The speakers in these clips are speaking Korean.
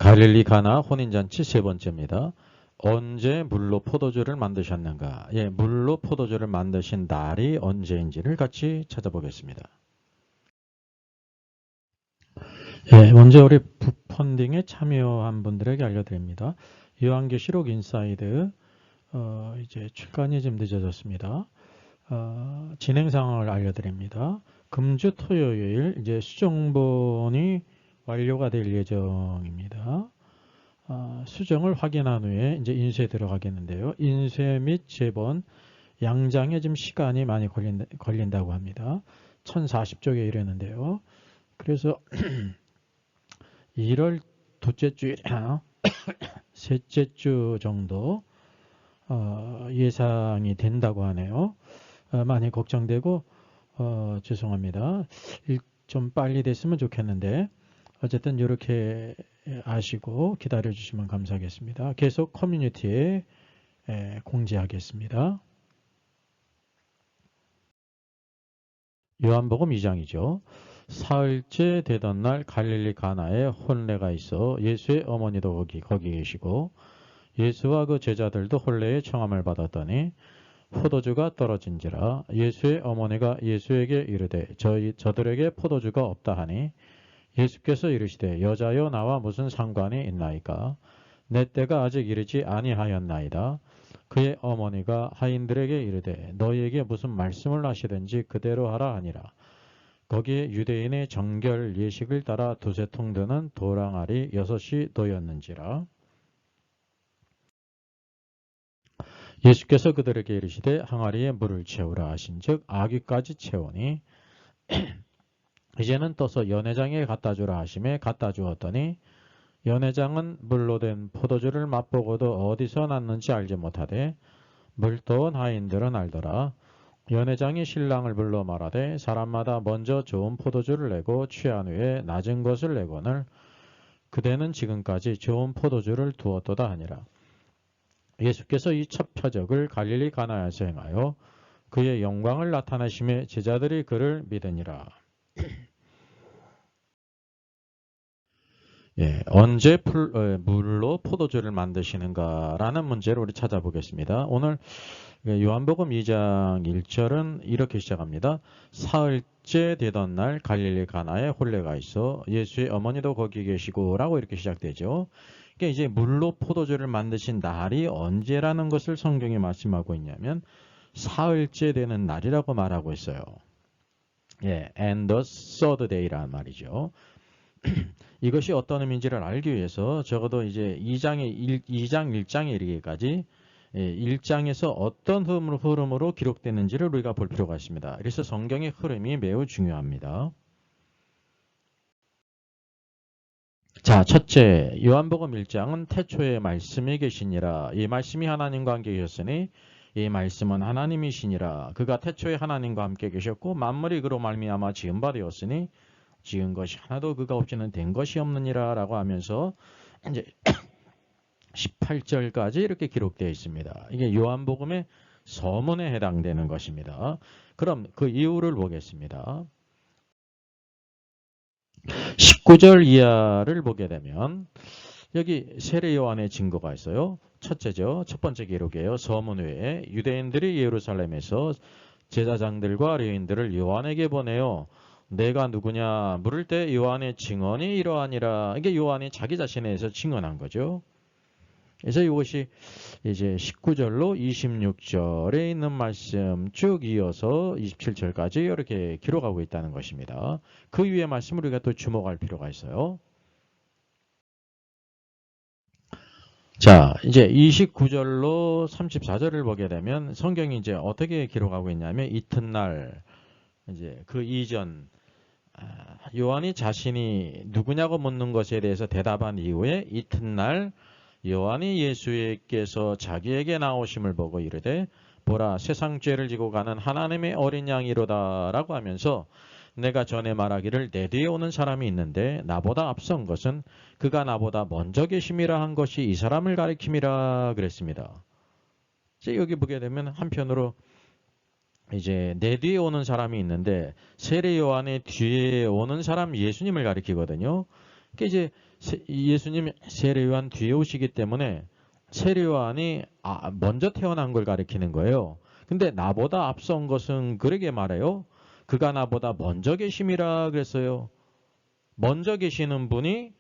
갈릴리 가나 혼인잔치 세 번째입니다. 언제 물로 포도주를 만드셨는가? 예, 물로 포도주를 만드신 날이 언제인지를 같이 찾아보겠습니다. 예, 먼저 우리 북펀딩에 참여한 분들에게 알려드립니다. 요한계시록 인사이드 이제 출간이 좀 늦어졌습니다. 진행 상황을 알려드립니다. 금주 토요일 이제 수정본이 완료가 될 예정입니다. 수정을 확인한 후에 이제 인쇄에 들어가겠는데요. 인쇄 및 제본 양장에 좀 시간이 많이 걸린다고 합니다. 1040쪽에 이르는데요. 그래서 1월 둘째 주일이나 셋째 주 정도 예상이 된다고 하네요. 많이 걱정되고 죄송합니다. 좀 빨리 됐으면 좋겠는데 어쨌든 이렇게 아시고 기다려 주시면 감사하겠습니다. 계속 커뮤니티에 공지하겠습니다. 요한복음 2장이죠. 사흘째 되던 날 갈릴리 가나에 혼례가 있어 예수의 어머니도 거기 계시고 예수와 그 제자들도 혼례의 청함을 받았더니 포도주가 떨어진지라 예수의 어머니가 예수에게 이르되 저들에게 포도주가 없다 하니 예수께서 이르시되 여자여 나와 무슨 상관이 있나이까 내 때가 아직 이르지 아니하였나이다. 그의 어머니가 하인들에게 이르되 너희에게 무슨 말씀을 하시든지 그대로 하라 하니라. 거기에 유대인의 정결 예식을 따라 두세 통 드는 도랑알이 6이 놓였는지라. 예수께서 그들에게 이르시되 항아리에 물을 채우라 하신즉 아귀까지 채우니 이제는 떠서 연회장에 갖다 주라 하심에 갖다 주었더니 연회장은 물로 된 포도주를 맛보고도 어디서 났는지 알지 못하되 물떠온 하인들은 알더라. 연회장이 신랑을 불러 말하되 사람마다 먼저 좋은 포도주를 내고 취한 후에 낮은 것을 내거늘 그대는 지금까지 좋은 포도주를 두었도다 하니라. 예수께서 이 첫 표적을 갈릴리 가나에서 행하여 그의 영광을 나타내심에 제자들이 그를 믿으니라. 예, 언제 물로 포도주를 만드시는가라는 문제를 우리 찾아보겠습니다. 오늘 요한복음 2장 1절은 이렇게 시작합니다. 사흘째 되던 날 갈릴리 가나에 혼례가 있어 예수의 어머니도 거기 계시고 라고 이렇게 시작되죠. 그러니까 이제 물로 포도주를 만드신 날이 언제라는 것을 성경이 말씀하고 있냐면 사흘째 되는 날이라고 말하고 있어요. 예, and the third day라는 말이죠. 이것이 어떤 의미인지를 알기 위해서 적어도 이제 2장 1장에 이르기까지 1장에서 어떤 흐름으로 기록되는지를 우리가 볼 필요가 있습니다. 그래서 성경의 흐름이 매우 중요합니다. 자, 첫째, 요한복음 1장은 태초에 말씀이 계시니라. 이 말씀이 하나님과 함께 계셨으니 이 말씀은 하나님이시니라. 그가 태초에 하나님과 함께 계셨고 만물이 그로 말미암아 지은 바 되었으니 지은 것이 하나도 그가 없이는 된 것이 없느니라 라고 하면서 이제 18절까지 이렇게 기록되어 있습니다. 이게 요한복음의 서문에 해당되는 것입니다. 그럼 그 이유를 보겠습니다. 19절 이하를 보게 되면 여기 세례 요한의 증거가 있어요. 첫째죠. 첫 번째 기록이에요. 서문 외에 유대인들이 예루살렘에서 제사장들과 레위인들을 요한에게 보내요. 내가 누구냐 물을 때 요한의 증언이 이러하니라. 이게 요한이 자기 자신에 대해서 증언한 거죠. 그래서 이것이 이제 19절로 26절에 있는 말씀 쭉 이어서 27절까지 이렇게 기록하고 있다는 것입니다. 그 위에 말씀을 우리가 또 주목할 필요가 있어요. 자, 이제 29절로 34절을 보게 되면 성경이 이제 어떻게 기록하고 있냐면 이튿날 이제 그 이전 요한이 자신이 누구냐고 묻는 것에 대해서 대답한 이후에 이튿날 요한이 예수께서 자기에게 나오심을 보고 이르되 보라 세상 죄를 지고 가는 하나님의 어린 양이로다 라고 하면서 내가 전에 말하기를 내 뒤에 오는 사람이 있는데 나보다 앞선 것은 그가 나보다 먼저 계심이라 한 것이 이 사람을 가리킴이라 그랬습니다. 여기 보게 되면 한편으로 이제 내 뒤에 오는 사람이 있는데 세례 요한의 뒤에 오는 사람 예수님을 가리키거든요. 그러니까 이제 예수님 세례요한 뒤에 오시기 때문에 세례요한이 먼저 태어난 걸 가리키는 거예요. 근데 나보다 앞선 것은 그러게 말해요. 그가 나보다 먼저 계심이라 그랬어요. 먼저 계시는 분이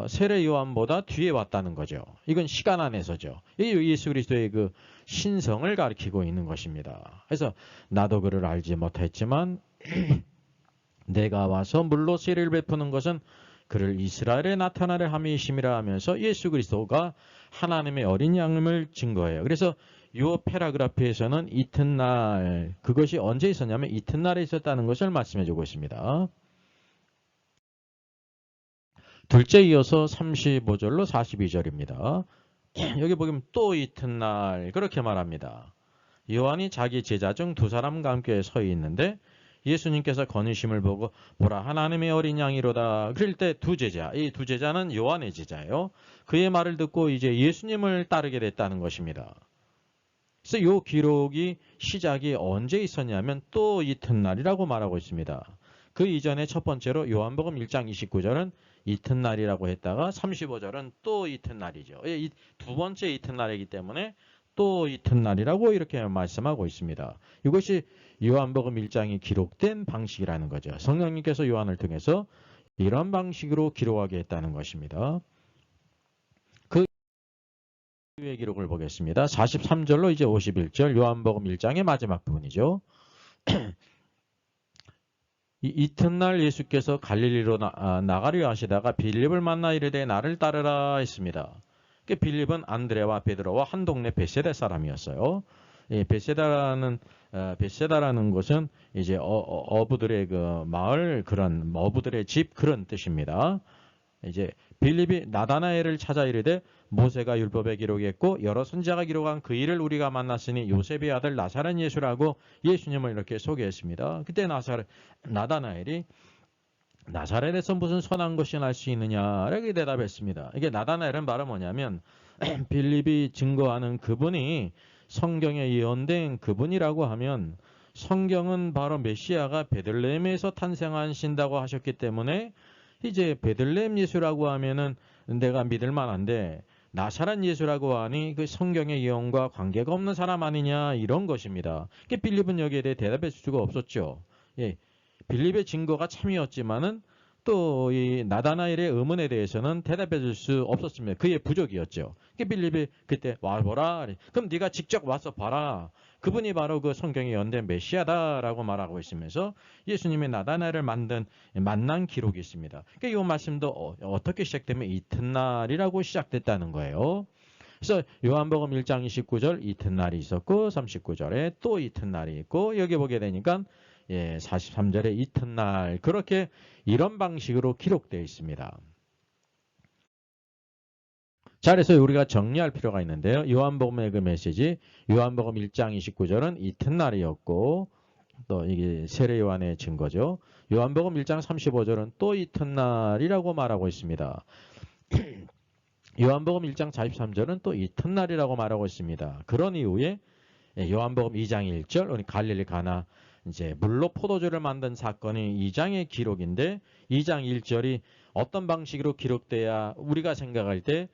세례 요한보다 뒤에 왔다는 거죠. 이건 시간 안에서죠. 이 예수 그리스도의 그 신성을 가리키고 있는 것입니다. 그래서 나도 그를 알지 못했지만 내가 와서 물로 세례를 베푸는 것은 그를 이스라엘에 나타나려 함이심이라 하면서 예수 그리스도가 하나님의 어린 양임을 증거해요. 그래서 이 패러그래프에서는 이튿날, 그것이 언제 있었냐면 이튿날에 있었다는 것을 말씀해 주고 있습니다. 둘째 이어서 35절로 42절입니다. 여기 보면 또 이튿날 그렇게 말합니다. 요한이 자기 제자 중 두 사람과 함께 서 있는데 예수님께서 거니심을 보고 보라 하나님의 어린 양이로다. 그럴 때 두 제자, 이 두 제자는 요한의 제자예요. 그의 말을 듣고 이제 예수님을 따르게 됐다는 것입니다. 그래서 이 기록이 시작이 언제 있었냐면 또 이튿날이라고 말하고 있습니다. 그 이전에 첫 번째로 요한복음 1장 29절은 이튿날이라고 했다가 35절은 또 이튿날이죠. 이 두 번째 이튿날이기 때문에 또 이튿날이라고 이렇게 말씀하고 있습니다. 이것이 요한복음 1장이 기록된 방식이라는 거죠. 성령님께서 요한을 통해서 이런 방식으로 기록하게 했다는 것입니다. 그 이후의 기록을 보겠습니다. 43절로 이제 51절 요한복음 1장의 마지막 부분이죠. 이튿날 예수께서 갈릴리로 나가려 하시다가 빌립을 만나 이르되 나를 따르라 했습니다. 빌립은 안드레와 베드로와 한 동네 베세다 사람이었어요. 베세다라는 것은 이제 어부들의 그 마을 그런 어부들의 집 그런 뜻입니다. 이제 빌립이 나다나엘을 찾아 이르되 모세가 율법에 기록했고 여러 선지자가 기록한 그 일을 우리가 만났으니 요셉의 아들 나사렛 예수라고 예수님을 이렇게 소개했습니다. 그때 나다나엘이 나사렛에서 무슨 선한 것이 날 수 있느냐 이렇게 대답했습니다. 이게 나다나엘은 바로 뭐냐면 빌립이 증거하는 그분이 성경에 예언된 그분이라고 하면 성경은 바로 메시아가 베들레헴에서 탄생하신다고 하셨기 때문에 이제 베들레헴 예수라고 하면은 내가 믿을 만한데 나사렛 예수라고 하니 그 성경의 예언과 관계가 없는 사람 아니냐 이런 것입니다. 빌립은 여기에 대해 대답할 수가 없었죠. 예, 빌립의 증거가 참이었지만은 또 이 나다나엘의 의문에 대해서는 대답해 줄 수 없었습니다. 그의 부족이었죠. 빌립이 그때 와보라. 그럼 네가 직접 와서 봐라. 그분이 바로 그 성경에 연된 메시아다라고 말하고 있으면서 예수님의 나다나엘을 만난 기록이 있습니다. 이 말씀도 어떻게 시작되면 이튿날이라고 시작됐다는 거예요. 그래서 요한복음 1장 29절 이튿날이 있었고 39절에 또 이튿날이 있고 여기 보게 되니까 43절에 이튿날 그렇게 이런 방식으로 기록되어 있습니다. 자, 그래서 우리가 정리할 필요가 있는데요. 요한복음의 그 메시지, 요한복음 1장 29절은 이튿날이었고 또 이게 세례 요한의 증거죠. 요한복음 1장 35절은 또 이튿날이라고 말하고 있습니다. 요한복음 1장 43절은 또 이튿날이라고 말하고 있습니다. 그런 이후에 요한복음 2장 1절, 우리 갈릴리 가나 이제 물로 포도주를 만든 사건이 2장의 기록인데 2장 1절이 어떤 방식으로 기록돼야 우리가 생각할 때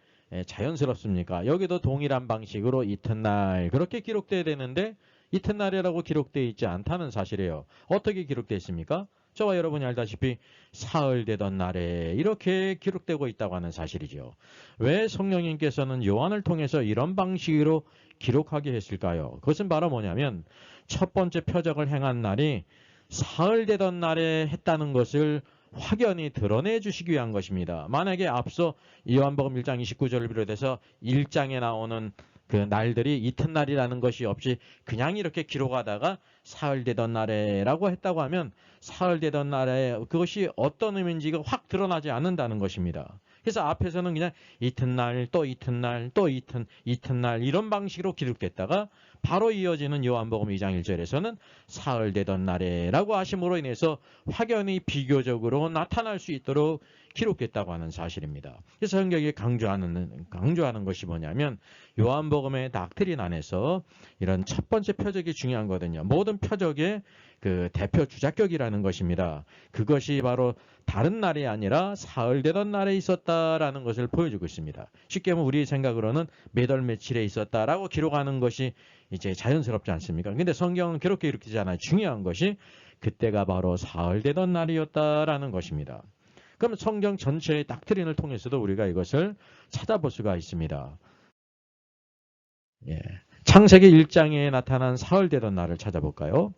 자연스럽습니까? 여기도 동일한 방식으로 이튿날 그렇게 기록돼야 되는데 이튿날이라고 기록되어 있지 않다는 사실이에요. 어떻게 기록되어 있습니까? 저와 여러분이 알다시피 사흘 되던 날에 이렇게 기록되고 있다고 하는 사실이죠. 왜 성령님께서는 요한을 통해서 이런 방식으로 기록하게 했을까요? 그것은 바로 뭐냐면 첫 번째 표적을 행한 날이 사흘 되던 날에 했다는 것을 확연히 드러내 주시기 위한 것입니다. 만약에 앞서 요한복음 1장 29절을 비롯해서 1장에 나오는 그 날들이 이튿날이라는 것이 없이 그냥 이렇게 기록하다가 사흘 되던 날에라고 했다고 하면 사흘 되던 날에 그것이 어떤 의미인지가 확 드러나지 않는다는 것입니다. 그래서 앞에서는 그냥 이튿날 또 이튿날 또 이튿날 이런 방식으로 기록됐다가 바로 이어지는 요한복음 2장 1절에서는 사흘 되던 날에라고 하심으로 인해서 확연히 비교적으로 나타날 수 있도록 기록됐다고 하는 사실입니다. 그래서 성경이 강조하는 것이 뭐냐면 요한복음의 닥트린 안에서 이런 첫 번째 표적이 중요한 거거든요. 모든 표적의 그 대표 주작격이라는 것입니다. 그것이 바로 다른 날이 아니라 사흘 되던 날에 있었다라는 것을 보여주고 있습니다. 쉽게 하면 우리 생각으로는 몇 월 며칠에 있었다라고 기록하는 것이 이제 자연스럽지 않습니까? 근데 성경은 그렇게 이렇게 않아요. 중요한 것이 그때가 바로 사흘 되던 날이었다라는 것입니다. 그럼 성경 전체의 닥트린을 통해서도 우리가 이것을 찾아볼 수가 있습니다. 예. 창세기 1장에 나타난 사흘 되던 날을 찾아볼까요?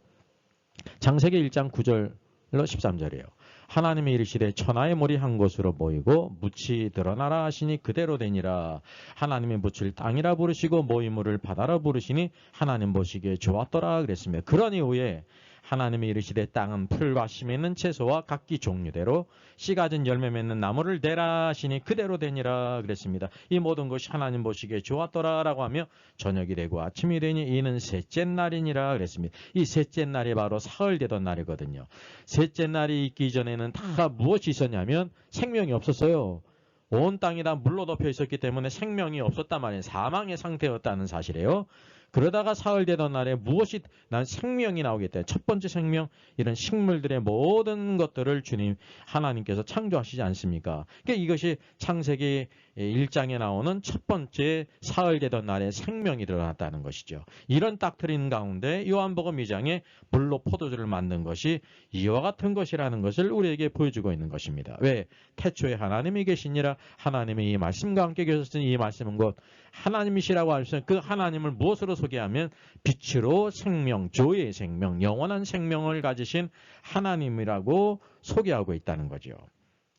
창세기 1장 9절로 13절이에요. 하나님이 이르시되 천하의 물이 한 곳으로 모이고 묻이 드러나라 하시니 그대로 되니라. 하나님의 묻을 땅이라 부르시고 모인 물을 바다라 부르시니 하나님 보시기에 좋았더라 그랬습니다. 그런 이후에 하나님이 이르시되 땅은 풀과 씨 맺는 채소와 각기 종류대로 씨 가진 열매 맺는 나무를 내라 하시니 그대로 되니라 그랬습니다. 이 모든 것이 하나님 보시기에 좋았더라 라고 하며 저녁이 되고 아침이 되니 이는 셋째 날이니라 그랬습니다. 이 셋째 날이 바로 사흘 되던 날이거든요. 셋째 날이 있기 전에는 다 무엇이 있었냐면 생명이 없었어요. 온 땅이 다 물로 덮여 있었기 때문에 생명이 없었단 말이에요. 사망의 상태였다는 사실이에요. 그러다가 사흘 되던 날에 무엇이 난 생명이 나오겠다. 첫 번째 생명, 이런 식물들의 모든 것들을 주님 하나님께서 창조하시지 않습니까? 그러니까 이것이 창세기 1장에 나오는 첫 번째 사흘 되던 날에 생명이 일어났다는 것이죠. 이런 닥트린 가운데 요한복음 2장에 물로 포도주를 만든 것이 이와 같은 것이라는 것을 우리에게 보여주고 있는 것입니다. 왜? 태초에 하나님이 계시니라. 하나님이 이 말씀과 함께 계셨으니 이 말씀은 곧 하나님이시라고 하시면 그 하나님을 무엇으로 소개하면 빛으로 생명, 조의 생명, 영원한 생명을 가지신 하나님이라고 소개하고 있다는 거죠.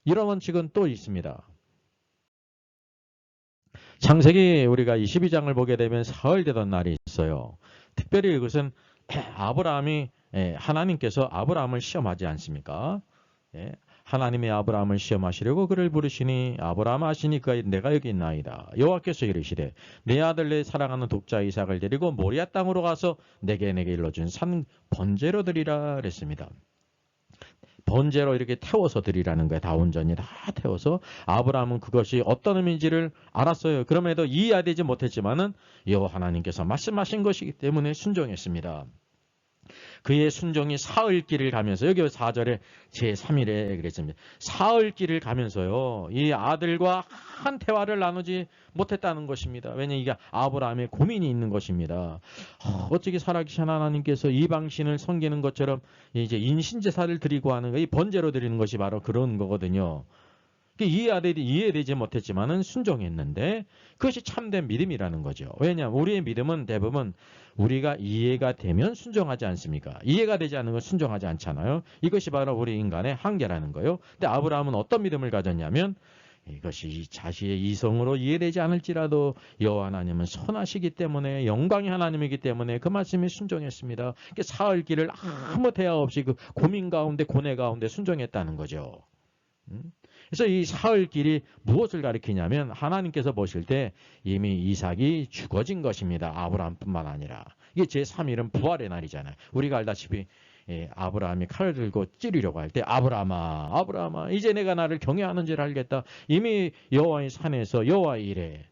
이런 원칙은 또 있습니다. 창세기 우리가 22장을 보게 되면 사흘 되던 날이 있어요. 특별히 이것은 아브라함이 하나님께서 아브라함을 시험하지 않습니까? 하나님의 아브라함을 시험하시려고 그를 부르시니 아브라함 하시니 그가 내가 여기 있나이다. 여호와께서 이르시되 내 아들 내 사랑하는 독자 이삭을 데리고 모리아 땅으로 가서 내게 일러준 산 번제로 드리라 그랬습니다. 번제로 이렇게 태워서 드리라는 거예요. 다 온전히 다 태워서. 아브라함은 그것이 어떤 의미인지를 알았어요. 그럼에도 이해하지 못했지만은 여호와 하나님께서 말씀하신 것이기 때문에 순종했습니다. 그의 순종이 사흘길을 가면서 여기 4절에 제3일에 그랬습니다. 사흘길을 가면서요. 이 아들과 한 대화를 나누지 못했다는 것입니다. 왜냐 이게 아브라함의 고민이 있는 것입니다. 어떻게 살아계신 하나님께서 이방신을 섬기는 것처럼 이제 인신제사를 드리고 하는 거, 이 번제로 드리는 것이 바로 그런 거거든요. 이해되지 못했지만은 순종했는데 그것이 참된 믿음이라는 거죠. 왜냐하면 우리의 믿음은 대부분 우리가 이해가 되면 순종하지 않습니까? 이해가 되지 않는 건 순종하지 않잖아요. 이것이 바로 우리 인간의 한계라는 거예요. 근데 아브라함은 어떤 믿음을 가졌냐면 이것이 자신의 이성으로 이해되지 않을지라도 여호와 하나님은 선하시기 때문에 영광이 하나님이기 때문에 그 말씀에 순종했습니다. 사흘 길을 아무 대화 없이 그 고민 가운데 고뇌 가운데 순종했다는 거죠. 그래서 이 사흘 길이 무엇을 가리키냐면 하나님께서 보실 때 이미 이삭이 죽어진 것입니다. 아브라함뿐만 아니라. 이게 제3일은 부활의 날이잖아요. 우리가 알다시피 아브라함이 칼을 들고 찌르려고 할 때 아브라함아 이제 내가 나를 경외하는 줄 알겠다. 이미 여호와의 산에서 여호와의 일에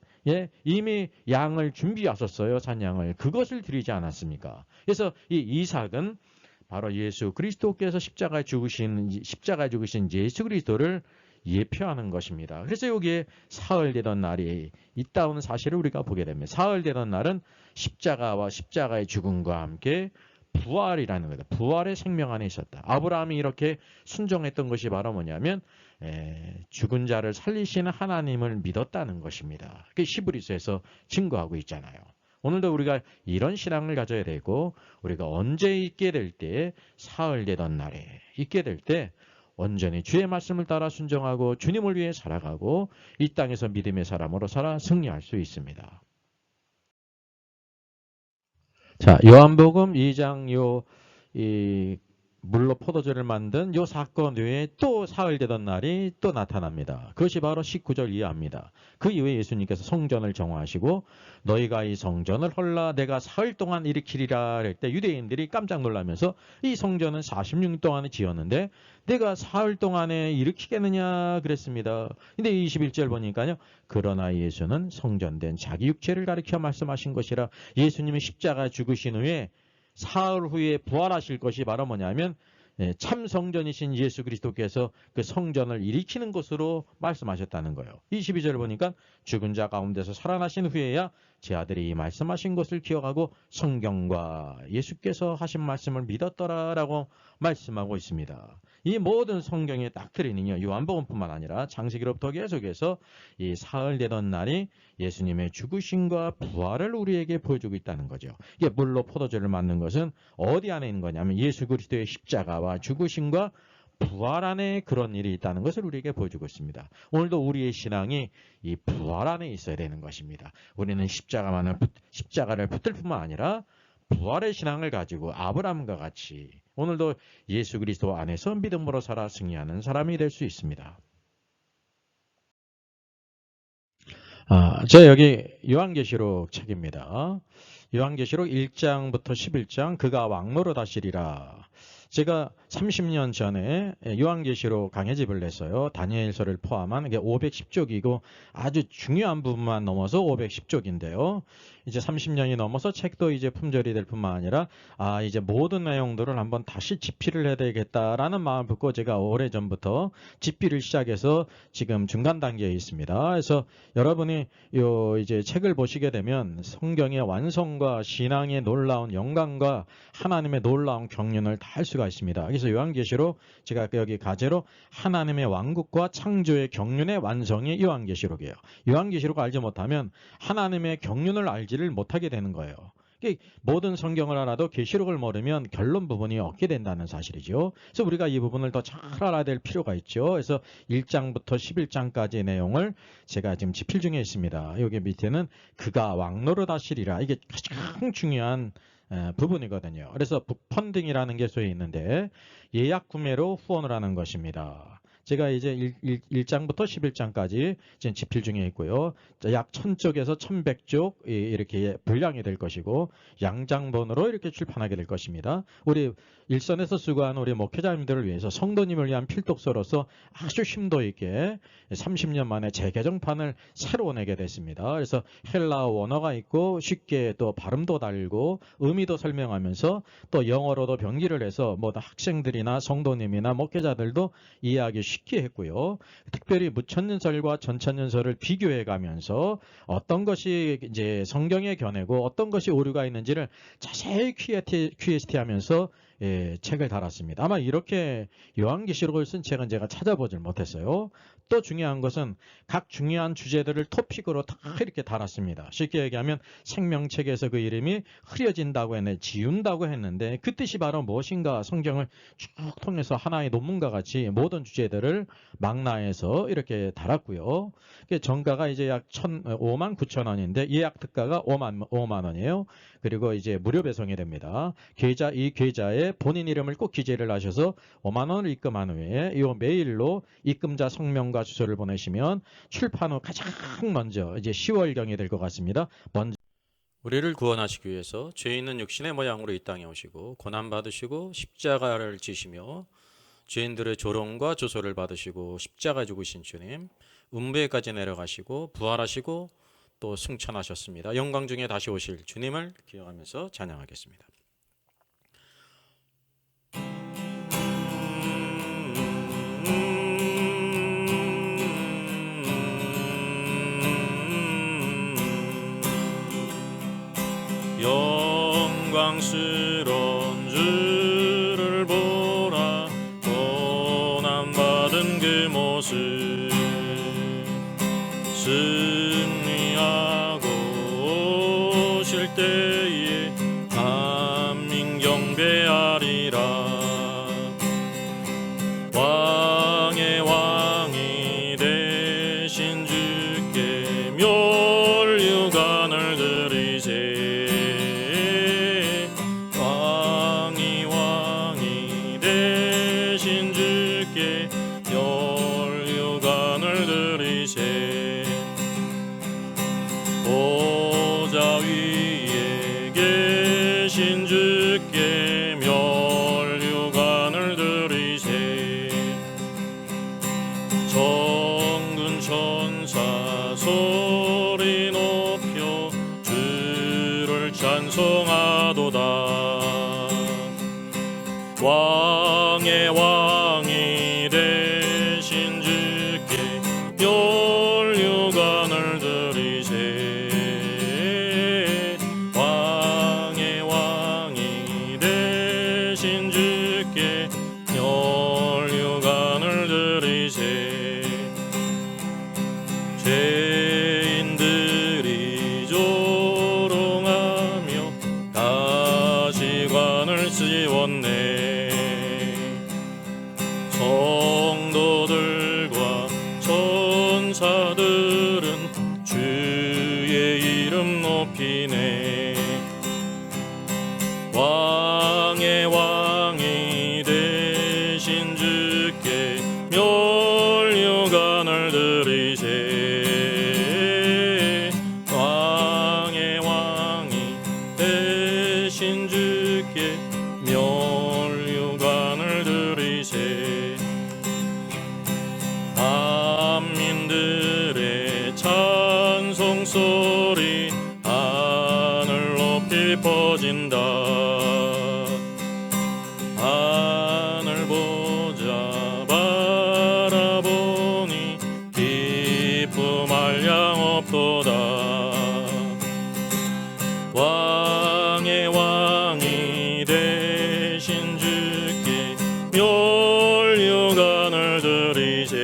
이미 양을 준비하셨어요. 산양을. 그것을 드리지 않았습니까? 그래서 이 이삭은 바로 예수 그리스도께서 십자가에 죽으신 예수 그리스도를 예표하는 것입니다. 그래서 여기에 사흘 되던 날이 있다는 사실을 우리가 보게 됩니다. 사흘 되던 날은 십자가와 십자가의 죽음과 함께 부활이라는 거다. 부활의 생명 안에 있었다. 아브라함이 이렇게 순종했던 것이 바로 뭐냐면 죽은 자를 살리시는 하나님을 믿었다는 것입니다. 그게 히브리서에서 증거하고 있잖아요. 오늘도 우리가 이런 신앙을 가져야 되고 우리가 언제 있게 될 때 사흘 되던 날에 있게 될 때 온전히 주의 말씀을 따라 순종하고 주님을 위해 살아가고 이 땅에서 믿음의 사람으로 살아 승리할 수 있습니다. 자, 요한복음 2장 이 물로 포도주를 만든 요 사건 외에 또 사흘 되던 날이 또 나타납니다. 그것이 바로 19절 이하입니다. 그 이후에 예수님께서 성전을 정화하시고 너희가 이 성전을 헐라 내가 사흘 동안 일으키리라 할 때 유대인들이 깜짝 놀라면서 이 성전은 46년 동안에 지었는데 내가 사흘 동안에 일으키겠느냐 그랬습니다. 근데 21절 보니까요. 그러나 예수는 성전된 자기 육체를 가리켜 말씀하신 것이라 예수님이 십자가 죽으신 후에 사흘 후에 부활하실 것이 바로 뭐냐면 참 성전이신 예수 그리스도께서 그 성전을 일으키는 것으로 말씀하셨다는 거예요. 22절 보니까 죽은 자 가운데서 살아나신 후에야 제 아들이 말씀하신 것을 기억하고 성경과 예수께서 하신 말씀을 믿었더라라고 말씀하고 있습니다. 이 모든 성경의 닥트린은요. 요한복음뿐만 아니라 창세기로부터 계속해서 이 사흘 되던 날이 예수님의 죽으심과 부활을 우리에게 보여주고 있다는 거죠. 이게 물로 포도주를 만든 것은 어디 안에 있는 거냐면 예수 그리스도의 십자가와 죽으심과 부활 안에 그런 일이 있다는 것을 우리에게 보여주고 있습니다. 오늘도 우리의 신앙이 이 부활 안에 있어야 되는 것입니다. 우리는 십자가를 붙들 뿐만 아니라 부활의 신앙을 가지고 아브라함과 같이 오늘도 예수 그리스도 안에서 믿음으로 살아 승리하는 사람이 될 수 있습니다. 저 여기 요한계시록 책입니다. 요한계시록 1장부터 11장 그가 왕노로 다시리라. 제가 30년 전에 요한계시록 강해집을 냈어요. 다니엘서를 포함한 게 510쪽이고 아주 중요한 부분만 넘어서 510쪽인데요. 이제 30년이 넘어서 책도 이제 품절이 될 뿐만 아니라 이제 모든 내용들을 한번 다시 집필을 해야 되겠다라는 마음을 품고 제가 오래전부터 집필을 시작해서 지금 중간 단계에 있습니다. 그래서 여러분이 이제 책을 보시게 되면 성경의 완성과 신앙의 놀라운 영광과 하나님의 놀라운 경륜을 다 알 수가 있습니다. 그래서 요한계시록 제가 여기 가제로 하나님의 왕국과 창조의 경륜의 완성이 요한계시록이에요. 요한계시록을 알지 못하면 하나님의 경륜을 알지를 못하게 되는 거예요. 모든 성경을 알아도 계시록을 모르면 결론 부분이 없게 된다는 사실이죠. 그래서 우리가 이 부분을 더 잘 알아야 될 필요가 있죠. 그래서 1장부터 11장까지의 내용을 제가 지금 집필 중에 있습니다. 여기 밑에는 그가 왕노릇 하시리라. 이게 가장 중요한 부분이거든요. 그래서 북펀딩이라는 게 소위 있는데 예약 구매로 후원을 하는 것입니다. 제가 이제 1장부터 11장까지 지금 집필 중에 있고요. 약 1000쪽에서 1100쪽 이렇게 분량이 될 것이고 양장본으로 이렇게 출판하게 될 것입니다. 우리 일선에서 수고하는 우리 목회자님들을 위해서 성도님을 위한 필독서로서 아주 심도 있게 30년 만에 재개정판을 새로 내게 됐습니다. 그래서 헬라어 원어가 있고 쉽게 또 발음도 달고 의미도 설명하면서 또 영어로도 병기를 해서 학생들이나 성도님이나 목회자들도 이해하기 쉽게 했고요. 특별히 무천년설과 전천년설을 비교해 가면서 어떤 것이 이제 성경의 견해고 어떤 것이 오류가 있는지를 자세히 QST 하면서 책을 달았습니다. 아마 이렇게 요한계시록을 쓴 책은 제가 찾아보질 못했어요. 또 중요한 것은 각 중요한 주제들을 토픽으로 다 이렇게 달았습니다. 쉽게 얘기하면 생명책에서 그 이름이 흐려진다고 했는데 지운다고 했는데 그 뜻이 바로 무엇인가 성경을 쭉 통해서 하나의 논문과 같이 모든 주제들을 망라해서 이렇게 달았고요. 정가가 이제 약 59,000원인데 예약 특가가 5만 원이에요. 그리고 이제 무료 배송이 됩니다. 이 계좌에 본인 이름을 꼭 기재를 하셔서 5만 원을 입금한 후에 이 메일로 입금자 성명과 주소를 보내시면 출판 후 가장 먼저 이제 10월경이 될 것 같습니다. 먼저 우리를 구원하시기 위해서 죄 있는 육신의 모양으로 이 땅에 오시고 고난받으시고 십자가를 지시며 죄인들의 조롱과 조소를 받으시고 십자가 죽으신 주님, 음부에까지 내려가시고 부활하시고 또 승천하셨습니다. 영광 중에 다시 오실 주님을 기억하면서 찬양하겠습니다. 영광스러운 주를 보라 고난받은 그 모습 승리하고 오실 때에 만민 경배하리라 왕의 왕이 되신 주께 멸류관을 드리세 왕이 들이세 보좌 위에 계신 주께 멸류관을 들이세 정근 천사 소리 높여 주를 찬송하도다 왕의 왕이 되신 주께 멸류관을 들이세 왕의 왕이 되신 주께 멸류관을 들이세 죄인들이 조롱하며 가시관을 씌웠네 성도들과 천사들은 주의 이름 높이네 왕의 왕이 되신 주께 멸류관을 들이세 왕의 왕이 되신 주께 멸류관을 들이세 만민들의 찬송 소리 하늘 높이 퍼진다 하늘 보자 바라보니 기쁨 한량 없도다 왕의 왕이 되신 주께 멸류관을 들이세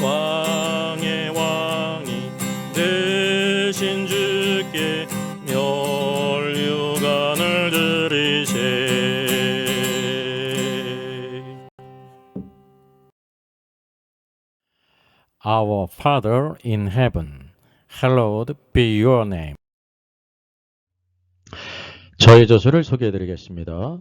왕의 왕이 되신 주께 멸류관을 들이세 Our Father in heaven, hallowed be your name. 저의 저서를 소개해드리겠습니다.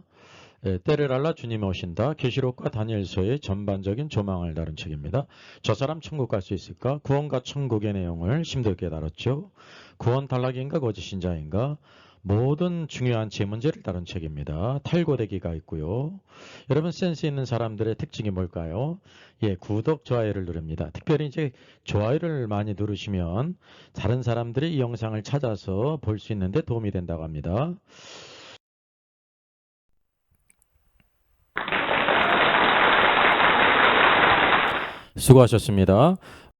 때를 알라 주님이 오신다. 계시록과 다니엘서의 전반적인 조망을 다룬 책입니다. 저 사람 천국 갈 수 있을까? 구원과 천국의 내용을 심도있게 다뤘죠. 구원 탈락인가 거짓신자인가? 모든 중요한 제문제를 다룬 책입니다. 탈고되기가 있고요. 여러분 센스 있는 사람들의 특징이 뭘까요? 구독, 좋아요를 누릅니다. 특별히 이제 좋아요를 많이 누르시면 다른 사람들이 이 영상을 찾아서 볼 수 있는데 도움이 된다고 합니다. 수고하셨습니다.